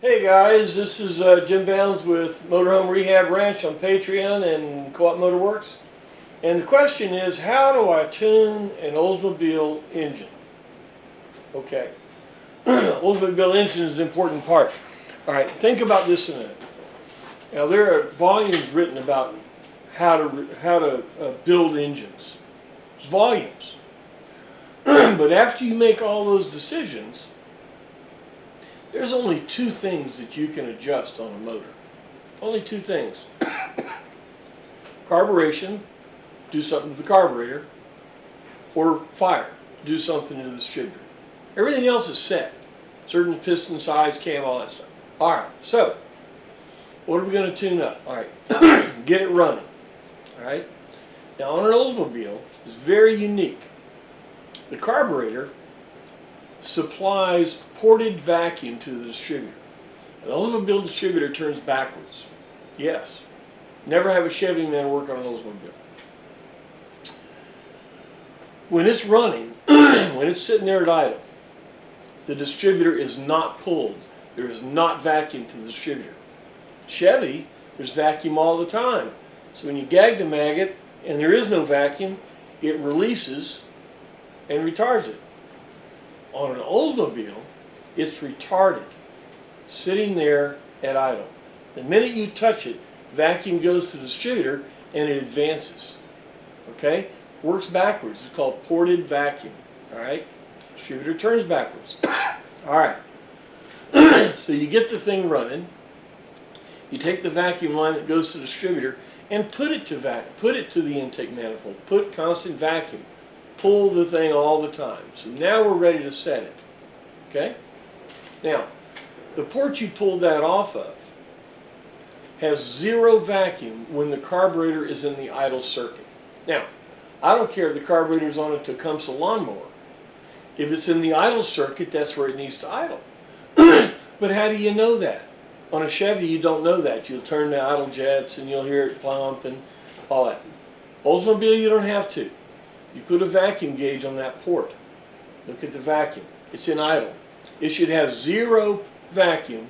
Hey guys, this is Jim Bounds with Motorhome Rehab Ranch on Patreon and Co-op Motorworks. And the question is, how do I tune an Oldsmobile engine? Okay, Oldsmobile engine is an important part. All right, think about this a minute. Now there are volumes written about how to build engines. There's volumes. But after you make all those decisions, there's only two things that you can adjust on a motor. Only two things. Carburation, do something to the carburetor, or fire, do something to the distributor. Everything else is set. Certain piston size, cam, all that stuff. Alright, so, what are we going to tune up? Alright, get it running. Alright, now on an Oldsmobile, it's very unique. The carburetor supplies ported vacuum to the distributor. An Oldsmobile distributor turns backwards. Yes. Never have a Chevy man work on an Oldsmobile. When it's running, when it's sitting there at idle, the distributor is not pulled. There is not vacuum to the distributor. Chevy, there's vacuum all the time. So when you gag the maggot and there is no vacuum, it releases and retards it. On an Oldsmobile, it's retarded, sitting there at idle. The minute you touch it, vacuum goes to the distributor and it advances. Okay? Works backwards. It's called ported vacuum. Alright? Distributor turns backwards. Alright. So you get the thing running. You take the vacuum line that goes to the distributor and put it to the intake manifold. Put constant vacuum. Pull the thing all the time. So now we're ready to set it. Okay? Now, the port you pulled that off of has zero vacuum when the carburetor is in the idle circuit. Now, I don't care if the carburetor is on a Tecumseh lawnmower. If it's in the idle circuit, that's where it needs to idle. But how do you know that? On a Chevy, you don't know that. You'll turn the idle jets and you'll hear it plump and all that. Oldsmobile, you don't have to. You put a vacuum gauge on that port. Look at the vacuum. It's in idle. It should have zero vacuum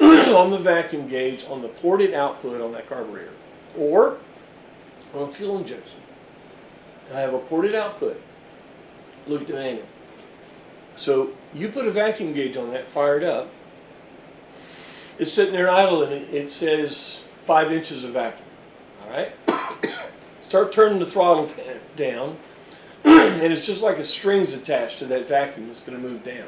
on the vacuum gauge on the ported output on that carburetor. Or on fuel injection. I have a ported output. Look at the manual. So you put a vacuum gauge on that, fire it up. It's sitting there idle and it says 5 inches of vacuum. Alright? Start turning the throttle down. And it's just like a string's attached to that vacuum that's going to move down.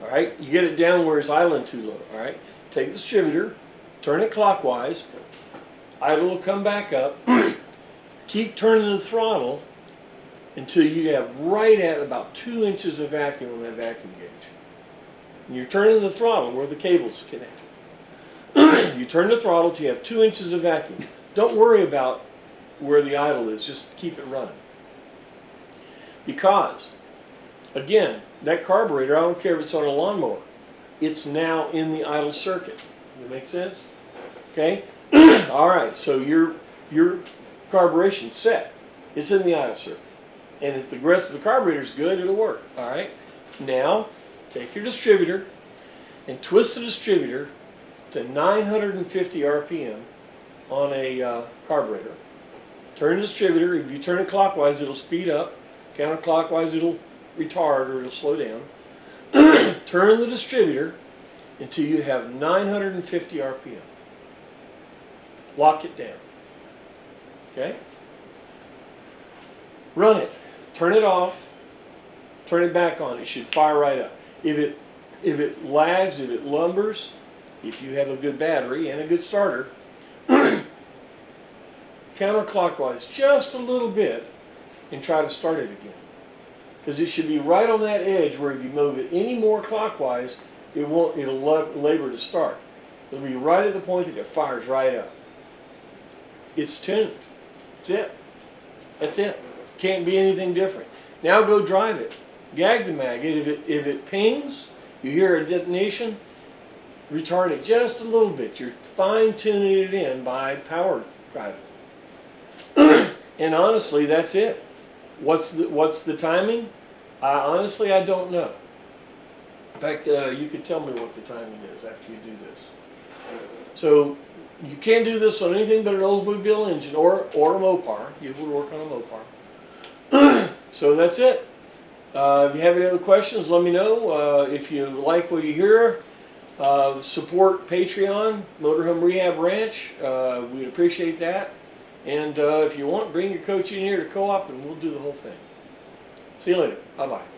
Alright, you get it down where it's idling too low. Alright, take the distributor, turn it clockwise, idle will come back up, keep turning the throttle until you have right at about 2 inches of vacuum on that vacuum gauge. And you're turning the throttle where the cables connect. You turn the throttle till you have 2 inches of vacuum. Don't worry about where the idle is, just keep it running. Because, again, that carburetor, I don't care if it's on a lawnmower, it's now in the idle circuit. Does that make sense? Okay? Alright, so your carburetion's set. It's in the idle circuit. And if the rest of the carburetor's good, it'll work. Alright? Now, take your distributor and twist the distributor to 950 RPM on a carburetor. Turn the distributor. If you turn it clockwise, it'll speed up. Counterclockwise, it'll retard or it'll slow down. Turn the distributor until you have 950 RPM. Lock it down. Okay? Run it. Turn it off. Turn it back on. It should fire right up. If it lags, if it lumbers, if you have a good battery and a good starter, counterclockwise just a little bit and try to start it again. Because it should be right on that edge where if you move it any more clockwise, it'll labor to start. It'll be right at the point that it fires right up. It's tuned. That's it. That's it. Can't be anything different. Now go drive it. Gag the maggot. If it pings, you hear a detonation, retard it just a little bit. You're fine-tuning it in by power driving. And honestly, that's it. What's the timing? Honestly, I don't know. In fact, you could tell me what the timing is after you do this. So you can do this on anything but an Oldsmobile engine or a Mopar. You would work on a Mopar. So that's it. If you have any other questions, let me know. If you like what you hear, support Patreon, Motorhome Rehab Ranch. We'd appreciate that. And if you want, bring your coach in here to co-op and we'll do the whole thing. See you later. Bye-bye.